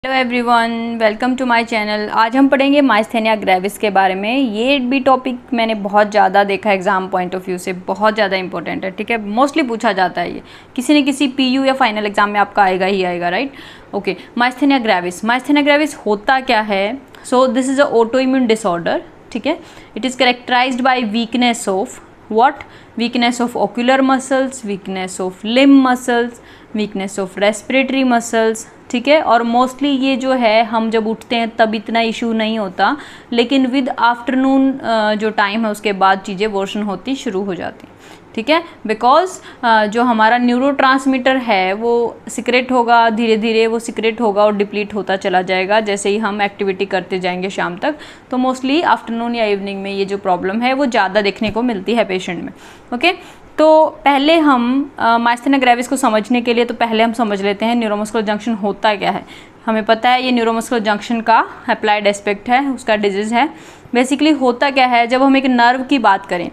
Hello everyone, welcome to my channel. आज हम पढ़ेंगे माइस्थेनिया ग्रेविस के बारे में। ये भी टॉपिक मैंने बहुत ज़्यादा देखा एग्जाम पॉइंट ऑफ व्यू से, बहुत ज़्यादा इंपॉर्टेंट है। ठीक है, मोस्टली पूछा जाता है ये किसी न किसी पीयू या फाइनल एग्जाम में आपका आएगा ही आएगा, right. Okay, myasthenia gravis. Myasthenia gravis होता क्या है? So this is a auto immune disorder. ठीक है, it is characterized by weakness of what? Weakness of ocular muscles, weakness of limb muscles, weakness of respiratory muscles। ठीक है, और mostly ये जो है हम जब उठते हैं तब इतना इशू नहीं होता, लेकिन विद आफ्टरनून जो टाइम है उसके बाद चीज़ें वर्सन होती शुरू हो जाती। ठीक है, बिकॉज जो हमारा न्यूरोट्रांसमीटर है वो सिक्रेट होगा, धीरे धीरे वो सिक्रेट होगा और डिप्लीट होता चला जाएगा जैसे ही हम एक्टिविटी करते जाएंगे शाम तक। तो मोस्टली आफ्टरनून या इवनिंग में ये जो प्रॉब्लम है वो ज़्यादा देखने को मिलती है पेशेंट में। ओके, तो पहले हम माइस्थेनिया ग्रेविस को समझने के लिए तो पहले हम समझ लेते हैं न्यूरोमस्कुलर जंक्शन होता क्या है। हमें पता है ये न्यूरोमस्कुलर जंक्शन का अप्लाइड एस्पेक्ट है, उसका डिजीज़ है। बेसिकली होता क्या है, जब हम एक नर्व की बात करें,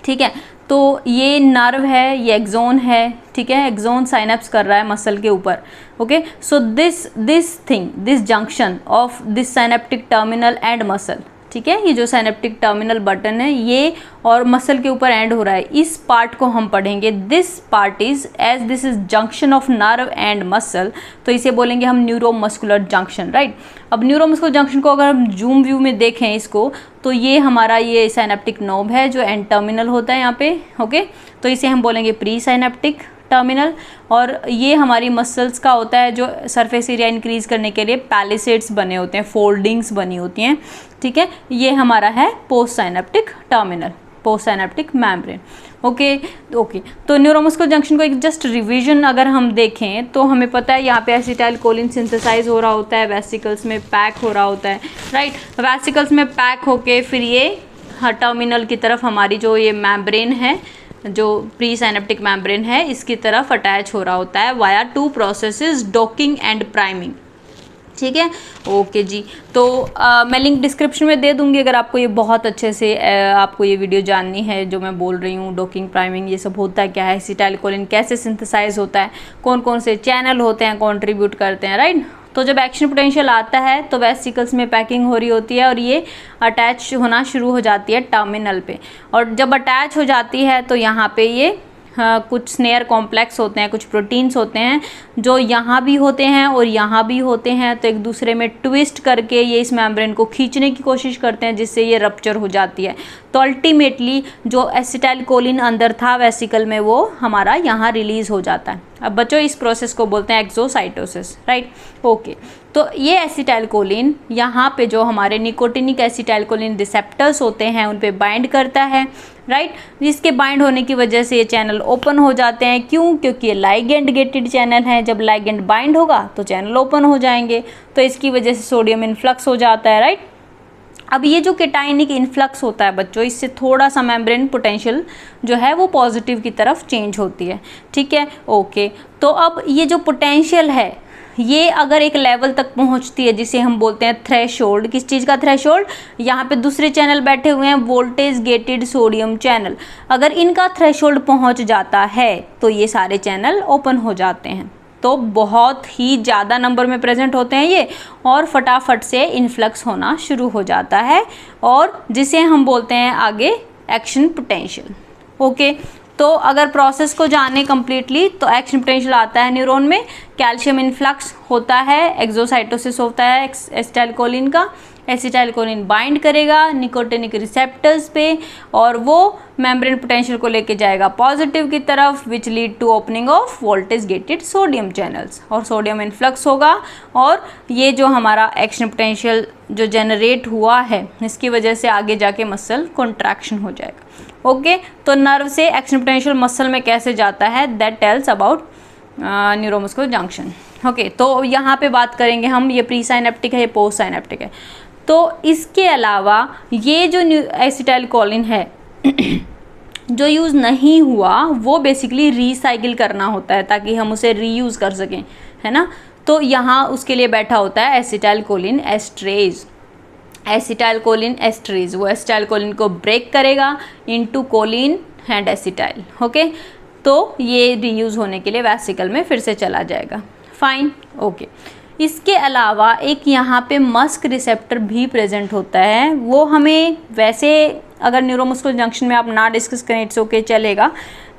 ठीक है, तो ये नर्व है, ये एक्सोन है। ठीक है, एक्सोन साइनेप्स कर रहा है मसल के ऊपर। Okay, so this junction of this synaptic terminal and muscle, ठीक है, ये जो साइनेप्टिक टर्मिनल बटन है ये और मसल के ऊपर एंड हो रहा है, इस पार्ट को हम पढ़ेंगे। This part is as this is junction of nerve and muscle, तो इसे बोलेंगे हम न्यूरोमस्कुलर जंक्शन, राइट। अब न्यूरोमस्कुलर जंक्शन को अगर हम जूम व्यू में देखें इसको, तो ये हमारा ये साइनेप्टिक नोब है जो एंड टर्मिनल होता है यहाँ पे। ओके, तो इसे हम बोलेंगे प्री साइनेप्टिक टर्मिनल, और ये हमारी मसल्स का होता है जो सरफेस एरिया इंक्रीज करने के लिए पैलिसेड्स बने होते हैं, फोल्डिंग्स बनी होती हैं। ठीक है, ये हमारा है post synaptic terminal, post synaptic membrane. Okay, तो न्यूरोमस्कुलर जंक्शन को एक जस्ट रिवीजन अगर हम देखें तो हमें पता है यहाँ पे एसिटाइलकोलिन सिंथेसाइज हो रहा होता है, वेसिकल्स में पैक हो रहा होता है, राइट। वेसिकल्स में पैक होके फिर ये टर्मिनल की तरफ हमारी जो ये मेम्ब्रेन है, जो प्री साइनेप्टिक मेम्ब्रेन है, इसकी तरफ अटैच हो रहा होता है via two processes, docking and priming. ठीक है, ओके जी। तो मैं लिंक डिस्क्रिप्शन में दे दूंगी अगर आपको ये बहुत अच्छे से आपको ये वीडियो जाननी है जो मैं बोल रही हूँ। डॉकिंग, प्राइमिंग, ये सब होता है क्या है, एसिटाइलकोलिन कैसे सिंथेसाइज होता है, कौन कौन से चैनल होते हैं कंट्रीब्यूट करते हैं, राइट। तो जब एक्शन पोटेंशियल आता है तो वेसिकल्स में पैकिंग हो रही होती है और ये अटैच होना शुरू हो जाती है टर्मिनल पे, और जब अटैच हो जाती है तो यहाँ पे ये कुछ स्नेयर कॉम्प्लेक्स होते हैं, कुछ प्रोटीन्स होते हैं जो यहाँ भी होते हैं और यहाँ भी होते हैं, तो एक दूसरे में ट्विस्ट करके ये इस मेम्ब्रेन को खींचने की कोशिश करते हैं जिससे ये रप्चर हो जाती है। तो अल्टीमेटली जो एसिटाइलकोलिन अंदर था वेसिकल में वो हमारा यहाँ रिलीज हो जाता है। अब बच्चों इस प्रोसेस को बोलते हैं एक्सोसाइटोसिस, राइट। ओके, तो ये एसिटाइलकोलिन यहाँ पे जो हमारे निकोटिनिक एसिटाइलकोलिन रिसेप्टर्स होते हैं उन पे बाइंड करता है, राइट। जिसके बाइंड होने की वजह से ये चैनल ओपन हो जाते हैं। क्यों? क्योंकि ये लाइगेंड गेटेड चैनल है, जब लाइगेंड बाइंड होगा तो चैनल ओपन हो जाएंगे, तो इसकी वजह से सोडियम इन्फ्लक्स हो जाता है, राइट। अब ये जो केटाइनिक इन्फ्लक्स होता है बच्चों, इससे थोड़ा सा मेम्ब्रेन पोटेंशियल जो है वो पॉजिटिव की तरफ चेंज होती है। ठीक है, ओके, तो अब ये जो पोटेंशियल है ये अगर एक लेवल तक पहुंचती है जिसे हम बोलते हैं थ्रेशोल्ड। किस चीज़ का थ्रेशोल्ड? यहाँ पे दूसरे चैनल बैठे हुए हैं, वोल्टेज गेटेड सोडियम चैनल। अगर इनका थ्रेशोल्ड पहुंच जाता है तो ये सारे चैनल ओपन हो जाते हैं, तो बहुत ही ज़्यादा नंबर में प्रेजेंट होते हैं ये, और फटाफट से इन्फ्लक्स होना शुरू हो जाता है, और जिसे हम बोलते हैं आगे एक्शन पोटेंशियल। ओके, तो अगर प्रोसेस को जाने कम्प्लीटली तो एक्शन पोटेंशियल आता है न्यूरॉन में, कैल्शियम इन्फ्लक्स होता है, एक्सोसाइटोसिस होता है एसिटाइलकोलिन का, एसिटाइलकोलिन बाइंड करेगा निकोटिनिक रिसेप्टर्स पे और वो मेम्ब्रेन पोटेंशियल को लेके जाएगा पॉजिटिव की तरफ, which lead to opening of voltage gated sodium channels, और सोडियम इन्फ्लक्स होगा, और ये जो हमारा एक्शन पोटेंशियल जो जनरेट हुआ है इसकी वजह से आगे जाके मसल कॉन्ट्रैक्शन हो जाएगा। ओके, तो नर्व से एक्शन पोटेंशियल मसल में कैसे जाता है, that tells about neuromuscular junction. Okay, तो यहाँ पे बात करेंगे हम, ये प्री साइनेप्टिक है, ये पोस्ट साइनेप्टिक है। तो इसके अलावा ये जो एसिटाइलकोलिन है जो यूज़ नहीं हुआ वो बेसिकली रिसाइकिल करना होता है ताकि हम उसे रीयूज़ कर सकें, है ना। तो यहाँ उसके लिए बैठा होता है एसिटाइलकोलिन एस्ट्रेज। एसिटाइलकोलिन एस्ट्रेज वो एसिटाइलकोलिन को ब्रेक करेगा into Colin and acetyl. Okay, तो ये रीयूज़ होने के लिए वेसिकल में फिर से चला जाएगा। Fine, okay. इसके अलावा एक यहाँ पे मस्क रिसेप्टर भी प्रेजेंट होता है, वो हमें वैसे अगर न्यूरोमस्कुलर जंक्शन में आप ना डिस्कस करें इट्स ओके चलेगा,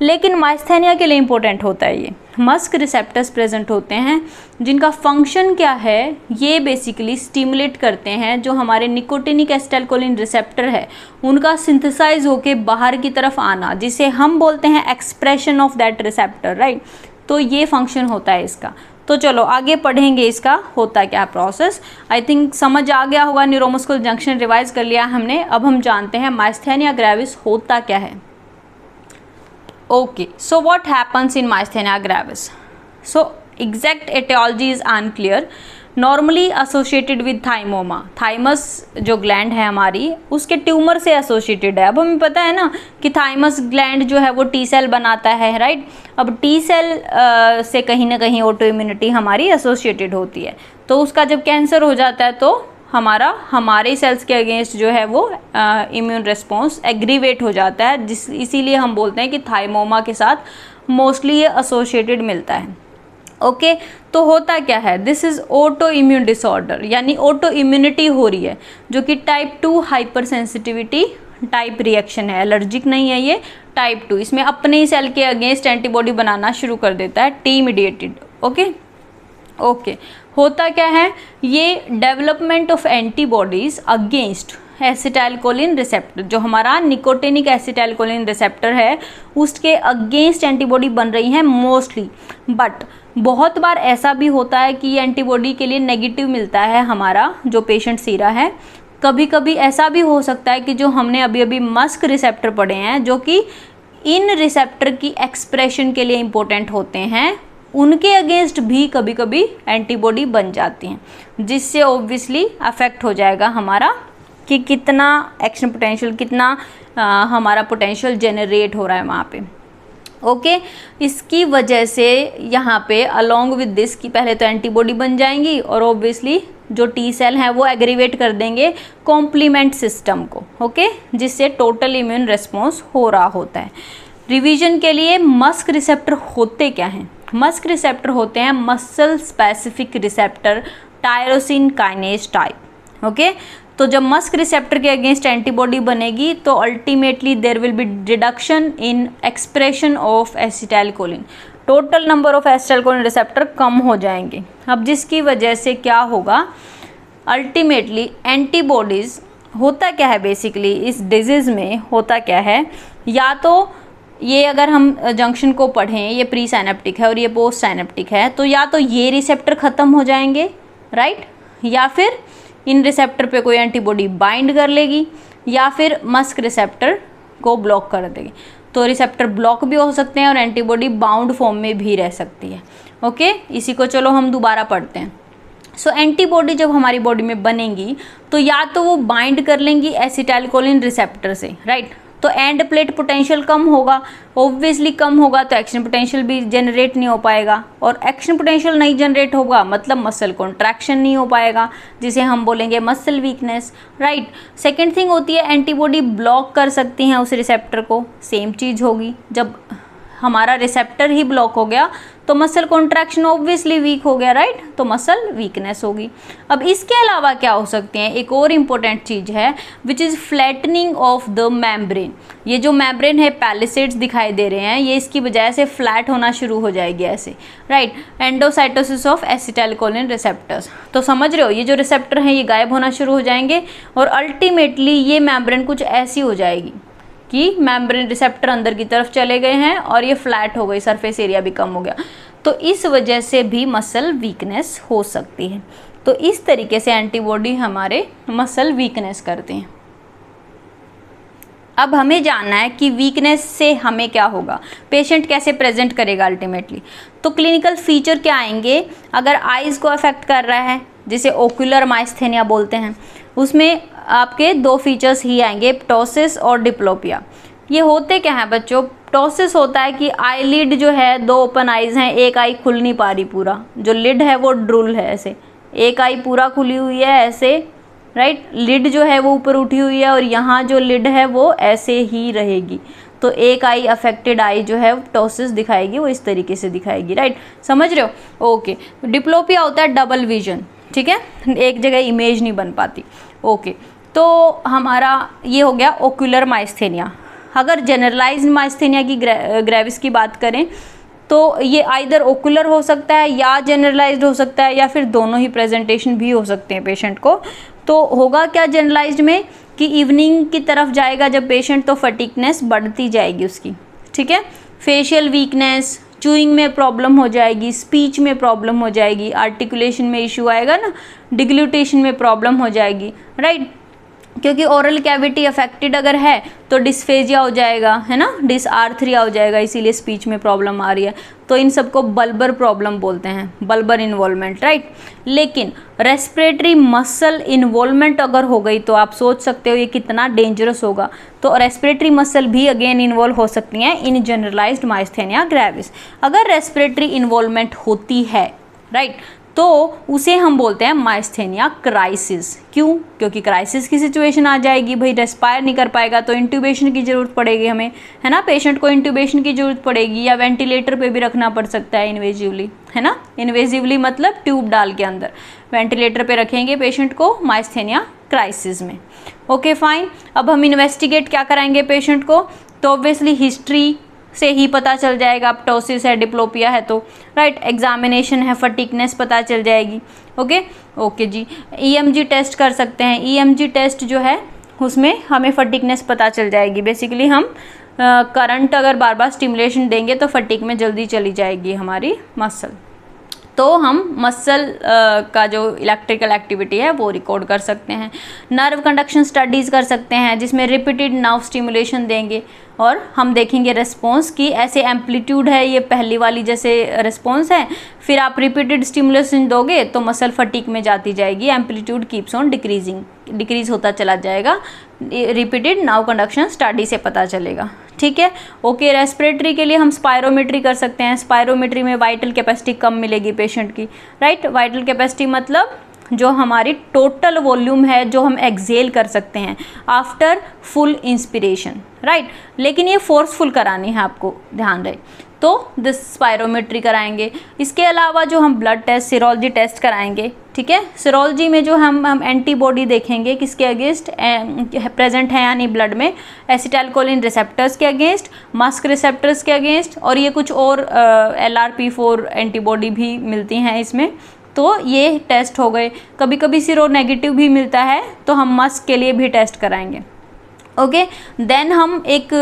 लेकिन माइस्थेनिया के लिए इंपॉर्टेंट होता है। ये मस्क रिसेप्टर्स प्रेजेंट होते हैं जिनका फंक्शन क्या है, ये बेसिकली स्टिमुलेट करते हैं जो हमारे निकोटिनिक एसिटाइलकोलिन रिसेप्टर है उनका सिंथेसाइज होके बाहर की तरफ आना, जिसे हम बोलते हैं expression of that receptor, right. तो ये फंक्शन होता है इसका। तो चलो आगे पढ़ेंगे इसका होता क्या प्रोसेस। आई थिंक समझ आ गया होगा, न्यूरोमस्कुलर जंक्शन रिवाइज कर लिया हमने। अब हम जानते हैं माइस्थेनिया ग्रेविस होता क्या है। Okay, so what happens in myasthenia gravis? So exact aetiology is unclear, normally associated with thymoma. Thymus जो ग्लैंड है हमारी उसके ट्यूमर से एसोसिएटेड है। अब हमें पता है ना कि थाइमस ग्लैंड जो है वो टी सेल बनाता है, राइट। अब टी सेल से कहीं ना कहीं ऑटो इम्यूनिटी हमारी एसोसिएटेड होती है, तो उसका जब कैंसर हो जाता है तो हमारे सेल्स के अगेंस्ट जो है वो इम्यून रिस्पॉन्स एग्रीवेट हो जाता है, इसीलिए हम बोलते हैं कि थाइमोमा के साथ मोस्टली ये एसोसिएटेड मिलता है। ओके, तो होता क्या है, this is auto immune disorder, यानी ऑटो इम्यूनिटी हो रही है जो कि type 2 hyper sensitivity type reaction है, एलर्जिक नहीं है ये, टाइप 2। इसमें अपने ही सेल के अगेंस्ट एंटीबॉडी बनाना शुरू कर देता है, टी मीडिएटेड। ओके, होता क्या है, ये development of antibodies against acetylcholine receptor, जो हमारा निकोटिनिक एसिटाइलकोलिन रिसेप्टर है उसके अगेंस्ट एंटीबॉडी बन रही है मोस्टली। बट बहुत बार ऐसा भी होता है कि एंटीबॉडी के लिए नेगेटिव मिलता है हमारा जो पेशेंट सीरा है। कभी कभी ऐसा भी हो सकता है कि जो हमने अभी अभी मस्क रिसेप्टर पढ़े हैं जो कि इन रिसेप्टर की एक्सप्रेशन के लिए इम्पोर्टेंट होते हैं, उनके अगेंस्ट भी कभी कभी एंटीबॉडी बन जाती हैं, जिससे ऑब्वियसली अफेक्ट हो जाएगा हमारा कि कितना एक्शन पोटेंशियल, कितना हमारा पोटेंशियल जनरेट हो रहा है वहाँ पे। ओके, इसकी वजह से यहाँ पे अलोंग विद दिस की पहले तो एंटीबॉडी बन जाएंगी और ऑब्वियसली जो टी सेल हैं वो एग्रीवेट कर देंगे कॉम्प्लीमेंट सिस्टम को, ओके, जिससे टोटल इम्यून रिस्पॉन्स हो रहा होता है। रिवीजन के लिए मस्क रिसेप्टर होते क्या हैं? मस्क रिसेप्टर होते हैं muscle specific receptor tyrosine kinase type. Okay, तो जब मस्क रिसेप्टर के अगेंस्ट एंटीबॉडी बनेगी तो ultimately there will be reduction in expression of acetylcholine, total number of acetylcholine receptor कम हो जाएंगे। अब जिसकी वजह से क्या होगा, अल्टीमेटली एंटीबॉडीज, होता क्या है बेसिकली इस डिजीज़ में होता क्या है, या तो ये अगर हम जंक्शन को पढ़ें ये प्री साइनेप्टिक है और ये पोस्ट साइनेप्टिक है, तो या तो ये रिसेप्टर ख़त्म हो जाएंगे, राइट, या फिर इन रिसेप्टर पे कोई एंटीबॉडी बाइंड कर लेगी या फिर मस्क रिसेप्टर को ब्लॉक कर देगी। तो रिसेप्टर ब्लॉक भी हो सकते हैं और एंटीबॉडी बाउंड फॉर्म में भी रह सकती है। ओके, इसी को चलो हम दोबारा पढ़ते हैं। सो एंटीबॉडी जब हमारी बॉडी में बनेंगी तो या तो वो बाइंड कर लेंगी एसिटाइलकोलिन रिसेप्टर से, राइट, तो एंड प्लेट पोटेंशियल कम होगा, ऑब्वियसली कम होगा तो एक्शन पोटेंशियल भी जनरेट नहीं हो पाएगा, और एक्शन पोटेंशियल नहीं जनरेट होगा मतलब मसल कॉन्ट्रैक्शन नहीं हो पाएगा, जिसे हम बोलेंगे muscle weakness, right. Second thing होती है एंटीबॉडी ब्लॉक कर सकती हैं उस रिसेप्टर को, सेम चीज़ होगी, जब हमारा रिसेप्टर ही ब्लॉक हो गया तो मसल कॉन्ट्रैक्शन ऑब्वियसली वीक हो गया, राइट, तो मसल वीकनेस होगी। अब इसके अलावा क्या हो सकते हैं, एक और इम्पोर्टेंट चीज़ है which is flattening of the membrane. ये जो मेम्ब्रेन है पैलिसेड्स दिखाई दे रहे हैं, ये इसकी वजह से फ्लैट होना शुरू हो जाएगी ऐसे, right, endocytosis of acetylcholine receptors. तो समझ रहे हो ये जो रिसेप्टर हैं ये गायब होना शुरू हो जाएंगे और अल्टीमेटली ये मेम्ब्रेन कुछ ऐसी हो जाएगी कि मेम्ब्रेन रिसेप्टर अंदर की तरफ चले गए हैं और ये फ्लैट हो गई, सरफेस एरिया भी कम हो गया, तो इस वजह से भी मसल वीकनेस हो सकती है। तो इस तरीके से एंटीबॉडी हमारे मसल वीकनेस करते हैं। अब हमें जानना है कि वीकनेस से हमें क्या होगा, पेशेंट कैसे प्रेजेंट करेगा अल्टीमेटली। तो क्लिनिकल फीचर क्या आएंगे, अगर आइज़ को अफेक्ट कर रहा है जिसे ओक्यूलर माइस्थेनिया बोलते हैं, उसमें आपके दो फीचर्स ही आएंगे, प्टोसिस और डिप्लोपिया। ये होते क्या है बच्चों, प्टोसिस होता है कि आई लिड जो है, दो ओपन आइज़ हैं, एक आई खुल नहीं पा रही पूरा, जो लिड है वो ड्रूल है ऐसे, एक आई पूरा खुली हुई है ऐसे, राइट, लिड जो है वो ऊपर उठी हुई है और यहाँ जो लिड है वो ऐसे ही रहेगी, तो एक आई अफेक्टेड आई जो है टोसिस दिखाएगी, वो इस तरीके से दिखाएगी, राइट, समझ रहे हो। ओके, डिप्लोपिया होता है डबल विजन, ठीक है, एक जगह इमेज नहीं बन पाती। ओके, तो हमारा ये हो गया ओक्यूलर माइस्थेनिया। अगर जनरलाइज्ड माइस्थेनिया की ग्रेविस की बात करें तो ये आइदर ओकुलर हो सकता है या जनरलाइज्ड हो सकता है, या फिर दोनों ही प्रेजेंटेशन भी हो सकते हैं पेशेंट को। तो होगा क्या जनरलाइज्ड में कि इवनिंग की तरफ जाएगा जब पेशेंट, तो फटीकनेस बढ़ती जाएगी उसकी, ठीक है, फेशियल वीकनेस, चूइंग में प्रॉब्लम हो जाएगी, स्पीच में प्रॉब्लम हो जाएगी, आर्टिकुलेशन में इशू आएगा ना, डिग्लूटेशन में प्रॉब्लम हो जाएगी, राइट, क्योंकि ओरल कैविटी अफेक्टेड अगर है तो डिस्फेजिया हो जाएगा, है ना, डिसआर्थरिया हो जाएगा, इसीलिए स्पीच में प्रॉब्लम आ रही है। तो इन सबको बल्बर प्रॉब्लम बोलते हैं, बल्बर इन्वॉल्वमेंट, राइट। लेकिन रेस्पिरेटरी मसल इन्वॉल्वमेंट अगर हो गई तो आप सोच सकते हो ये कितना डेंजरस होगा। तो रेस्पिरेटरी मसल भी अगेन इन्वॉल्व हो सकती हैं इन जनरलाइज्ड माइस्थेनिया ग्रेविस। अगर रेस्पिरेटरी इन्वॉल्वमेंट होती है, राइट, तो उसे हम बोलते हैं माइस्थेनिया क्राइसिस। क्यों? क्योंकि क्राइसिस की सिचुएशन आ जाएगी, भाई रेस्पायर नहीं कर पाएगा तो इंट्यूबेशन की ज़रूरत पड़ेगी हमें, है ना, पेशेंट को इंट्यूबेशन की ज़रूरत पड़ेगी, या वेंटिलेटर पे भी रखना पड़ सकता है इन्वेजिवली, है ना, इन्वेजिवली मतलब ट्यूब डाल के अंदर वेंटिलेटर पे रखेंगे पेशेंट को माइस्थेनिया क्राइसिस में। ओके फाइन, अब हम इन्वेस्टिगेट क्या कराएंगे पेशेंट को, तो ऑब्वियसली हिस्ट्री से ही पता चल जाएगा, अब टोसिस है, डिप्लोपिया है तो, राइट, एग्जामिनेशन है, फटीकनेस पता चल जाएगी। ओके जी, ईएमजी टेस्ट कर सकते हैं। ईएमजी टेस्ट जो है उसमें हमें फटीकनेस पता चल जाएगी। बेसिकली हम करंट अगर बार बार स्टिमुलेशन देंगे तो फटीक में जल्दी चली जाएगी हमारी मसल। तो हम मसल का जो इलेक्ट्रिकल एक्टिविटी है वो रिकॉर्ड कर सकते हैं। नर्व कंडक्शन स्टडीज़ कर सकते हैं जिसमें रिपीटेड नर्व स्टिमुलेशन देंगे और हम देखेंगे रिस्पॉन्स की ऐसे एम्पलीट्यूड है, ये पहली वाली जैसे रिस्पॉन्स है, फिर आप रिपीटेड स्टिमुलेशन दोगे तो मसल फटीक में जाती जाएगी, एम्पलीट्यूड कीप्स ऑन डिक्रीज होता चला जाएगा। रिपीटेड नर्व कंडक्शन स्टडी से पता चलेगा, ठीक है। ओके, रेस्पिरेटरी के लिए हम स्पायरोमेट्री कर सकते हैं। स्पायरोमेट्री में वाइटल कैपेसिटी कम मिलेगी पेशेंट की, राइट। वाइटल कैपेसिटी मतलब जो हमारी टोटल वॉल्यूम है जो हम एक्सेल कर सकते हैं आफ्टर फुल इंस्पिरेशन, राइट। लेकिन ये फोर्सफुल करानी है, आपको ध्यान रहे, तो दिस स्पायरोमेट्री कराएंगे। इसके अलावा जो हम ब्लड टेस्ट, सीरोलॉजी टेस्ट कराएंगे, ठीक है। सीरोलॉजी में जो हम एंटीबॉडी देखेंगे किसके अगेंस्ट प्रेजेंट है यानी ब्लड में, एसिटाइलकोलिन रिसेप्टर्स के अगेंस्ट, मस्क रिसेप्टर्स के अगेंस्ट, और ये कुछ और LRP4 एंटीबॉडी भी मिलती हैं इसमें। तो ये टेस्ट हो गए। कभी कभी सीरो नेगेटिव भी मिलता है तो हम मस्क के लिए भी टेस्ट कराएंगे। ओके, देन हम एक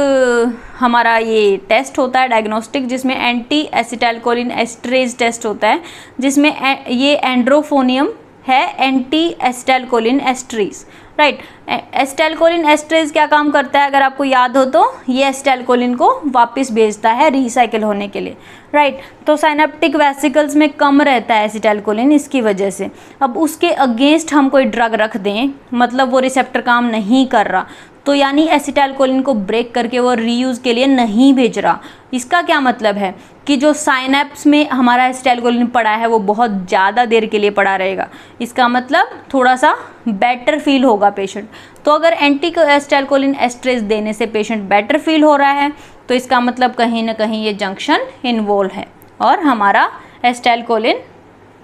हमारा ये टेस्ट होता है डायग्नोस्टिक जिसमें एंटी एसिटाइलकोलिन एस्ट्रेज टेस्ट होता है, जिसमें ये एंड्रोफोनियम है, anti acetylcholine esterase, right. Acetylcholine esterase क्या काम करता है अगर आपको याद हो तो, ये एसिटाइलकोलिन को वापस भेजता है रिसाइकिल होने के लिए, राइट। तो साइनेप्टिक वेसिकल्स में कम रहता है एसिटाइलकोलिन, इसकी वजह से अब उसके अगेंस्ट हम कोई ड्रग रख दें, मतलब वो रिसेप्टर काम नहीं कर रहा, तो यानी एसिटाइलकोलिन को ब्रेक करके वो रीयूज़ के लिए नहीं भेज रहा। इसका क्या मतलब है कि जो साइनेप्स में हमारा एसिटाइलकोलिन पड़ा है वो बहुत ज़्यादा देर के लिए पड़ा रहेगा। इसका मतलब थोड़ा सा बेटर फील होगा पेशेंट। तो अगर एंटी एसिटाइलकोलिन एस्ट्रेज देने से पेशेंट बेटर फील हो रहा है तो इसका मतलब कहीं ना कहीं ये जंक्शन इन्वॉल्व है और हमारा एसिटाइलकोलिन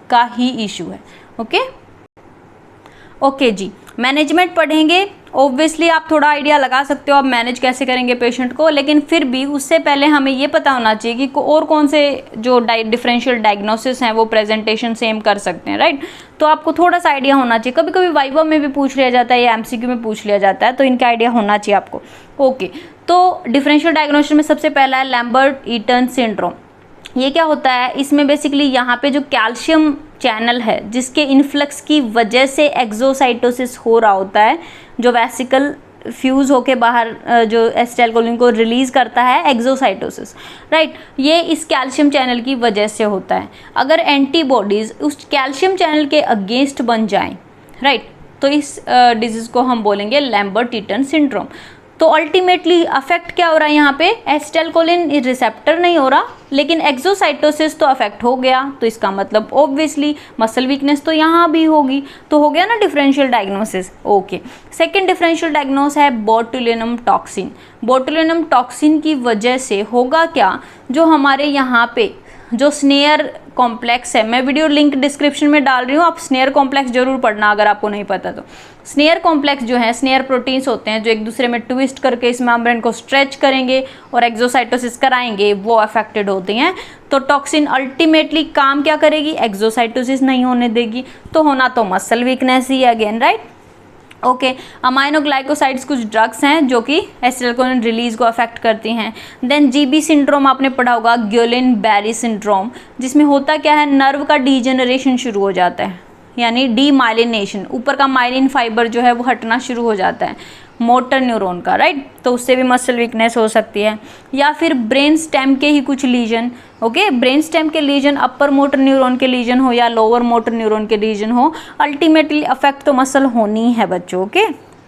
का ही इशू है। ओके जी, मैनेजमेंट पढ़ेंगे। ऑब्वियसली आप थोड़ा आइडिया लगा सकते हो आप मैनेज कैसे करेंगे पेशेंट को, लेकिन फिर भी उससे पहले हमें ये पता होना चाहिए कि और कौन से जो डिफरेंशियल डायग्नोसिस हैं वो प्रेजेंटेशन सेम कर सकते हैं, राइट। तो आपको थोड़ा सा आइडिया होना चाहिए। कभी कभी वाइवा में भी पूछ लिया जाता है या MCQ में पूछ लिया जाता है, तो इनका आइडिया होना चाहिए आपको। ओके, तो डिफरेंशियल डायग्नोसिस में सबसे पहला है लैम्बर्ट-ईटन सिंड्रोम। ये क्या होता है, इसमें बेसिकली यहाँ पे जो कैल्शियम चैनल है जिसके इन्फ्लक्स की वजह से एक्सोसाइटोसिस हो रहा होता है, जो वेसिकल फ्यूज होके बाहर जो एसिटाइलकोलिन को रिलीज करता है, एक्सोसाइटोसिस, राइट। ये इस कैल्शियम चैनल की वजह से होता है। अगर एंटीबॉडीज उस कैल्शियम चैनल के अगेंस्ट बन जाएं, राइट, तो इस डिजीज को हम बोलेंगे लैम्बर्ट-ईटन सिंड्रोम। तो अल्टीमेटली अफेक्ट क्या हो रहा है यहाँ पे, एसिटाइलकोलिन रिसेप्टर नहीं हो रहा, लेकिन एक्सोसाइटोसिस तो अफेक्ट हो गया। तो इसका मतलब ऑब्वियसली मसल वीकनेस तो यहाँ भी होगी। तो हो गया ना differential diagnosis. Okay, second differential diagnose है बोटुलिनम टॉक्सिन। बोटुलिनम टॉक्सिन की वजह से होगा क्या, जो हमारे यहाँ पे जो स्नेयर कॉम्प्लेक्स है, मैं वीडियो लिंक डिस्क्रिप्शन में डाल रही हूँ, आप स्नेयर कॉम्प्लेक्स जरूर पढ़ना अगर आपको नहीं पता तो। स्नेयर कॉम्प्लेक्स जो है, स्नेयर प्रोटीन्स होते हैं जो एक दूसरे में ट्विस्ट करके इस मेम्ब्रेन को स्ट्रेच करेंगे और एक्सोसाइटोसिस कराएंगे, वो अफेक्टेड होती हैं। तो टॉक्सिन अल्टीमेटली काम क्या करेगी, एक्सोसाइटोसिस नहीं होने देगी, तो होना तो मसल वीकनेस ही है अगेन, राइट। ओके, अमाइनोग्लाइकोसाइड्स कुछ ड्रग्स हैं जो कि एसिटाइलकोलिन रिलीज को अफेक्ट करती हैं। देन जीबी सिंड्रोम आपने पढ़ा होगा, ग्योलिन बैरी सिंड्रोम, जिसमें होता क्या है, नर्व का डीजेनरेशन शुरू हो जाता है, यानी डीमाइलिनेशन, ऊपर का माइलिन फाइबर जो है वो हटना शुरू हो जाता है मोटर न्यूरॉन का, राइट। तो उससे भी मसल वीकनेस हो सकती है। या फिर ब्रेन स्टेम के ही कुछ लीजन, ओके, ब्रेन स्टेम के लीजन अपर मोटर न्यूरॉन के लीजन हो या लोअर मोटर न्यूरॉन के लीजन हो, अल्टीमेटली अफेक्ट तो मसल होनी है बच्चों, ओके।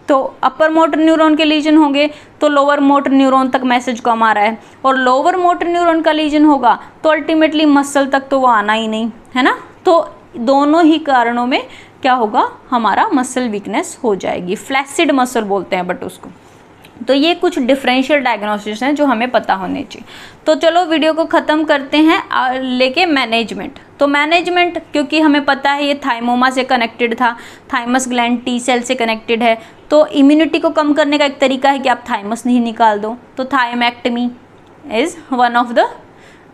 तो अपर मोटर न्यूरॉन के लीजन होंगे तो लोअर मोटर न्यूरॉन तक मैसेज कम आ रहा है, और लोअर मोटर न्यूरॉन का लीजन होगा तो अल्टीमेटली मसल तक तो वो आना ही नहीं है ना। तो दोनों ही कारणों में क्या होगा, हमारा मसल वीकनेस हो जाएगी, फ्लैसिड मसल बोलते हैं बट उसको। तो ये कुछ डिफरेंशियल डायग्नोसिस हैं जो हमें पता होने चाहिए। तो चलो वीडियो को ख़त्म करते हैं लेके मैनेजमेंट। तो मैनेजमेंट, क्योंकि हमें पता है ये थाइमोमा से कनेक्टेड था, थाइमस ग्लैंड टी सेल से कनेक्टेड है, तो इम्यूनिटी को कम करने का एक तरीका है कि आप थाइमस नहीं निकाल दो, तो thymectomy is one of the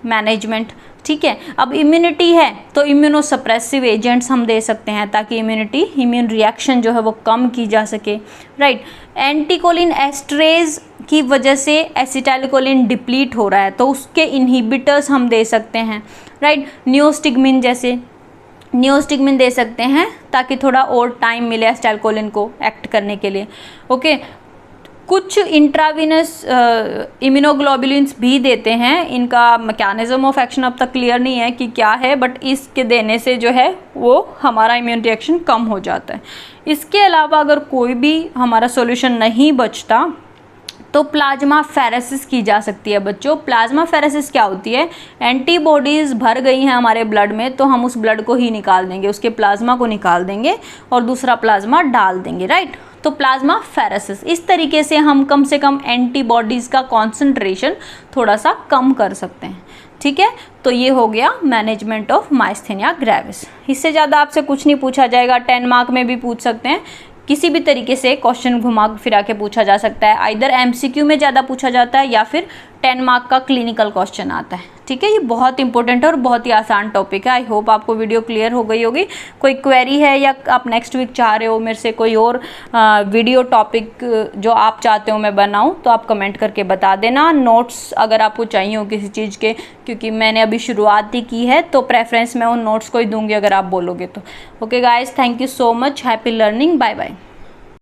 management, ठीक है। अब इम्यूनिटी है तो इम्यूनोसप्रेसिव एजेंट्स हम दे सकते हैं ताकि इम्यून रिएक्शन जो है वो कम की जा सके, राइट। एंटीकोलिन एस्ट्रेज की वजह से एसिटाइलकोलिन डिप्लीट हो रहा है तो उसके इनहिबिटर्स हम दे सकते हैं, राइट। नियोस्टिगमिन दे सकते हैं ताकि थोड़ा और टाइम मिले एसिटाइलकोलिन को एक्ट करने के लिए, ओके। कुछ इंट्रावीनस इम्यूनोग्लोबुलिन्स भी देते हैं, इनका मैकेनिज्म ऑफ एक्शन अब तक क्लियर नहीं है कि क्या है, बट इसके देने से जो है वो हमारा इम्यून रिएक्शन कम हो जाता है। इसके अलावा अगर कोई भी हमारा सॉल्यूशन नहीं बचता तो प्लाज्मा फेरेसिस की जा सकती है बच्चों। प्लाज्मा फेरेसिस क्या होती है, एंटीबॉडीज़ भर गई हैं हमारे ब्लड में तो हम उस ब्लड को ही निकाल देंगे, उसके प्लाज्मा को निकाल देंगे और दूसरा प्लाज्मा डाल देंगे, राइट। तो प्लाज्मा फेरेसिस, इस तरीके से हम कम से कम एंटीबॉडीज़ का कॉन्सेंट्रेशन थोड़ा सा कम कर सकते हैं, ठीक है। तो ये हो गया मैनेजमेंट ऑफ माइस्थेनिया ग्रेविस। इससे ज़्यादा आपसे कुछ नहीं पूछा जाएगा, 10 मार्क में भी पूछ सकते हैं, किसी भी तरीके से क्वेश्चन घुमा फिरा के पूछा जा सकता है, आइदर एमसीक्यू में ज़्यादा पूछा जाता है या फिर 10 मार्क का क्लिनिकल क्वेश्चन आता है, ठीक है। ये बहुत इंपॉर्टेंट है और बहुत ही आसान टॉपिक है। आई होप आपको वीडियो क्लियर हो गई होगी। कोई क्वेरी है या आप नेक्स्ट वीक चाह रहे हो मेरे से कोई और वीडियो टॉपिक जो आप चाहते हो मैं बनाऊं तो आप कमेंट करके बता देना। नोट्स अगर आपको चाहिए हो किसी चीज़ के, क्योंकि मैंने अभी शुरुआत ही की है तो प्रेफरेंस मैं उन नोट्स को ही दूंगी अगर आप बोलोगे तो। Okay guys, thank you so much, happy learning, bye bye.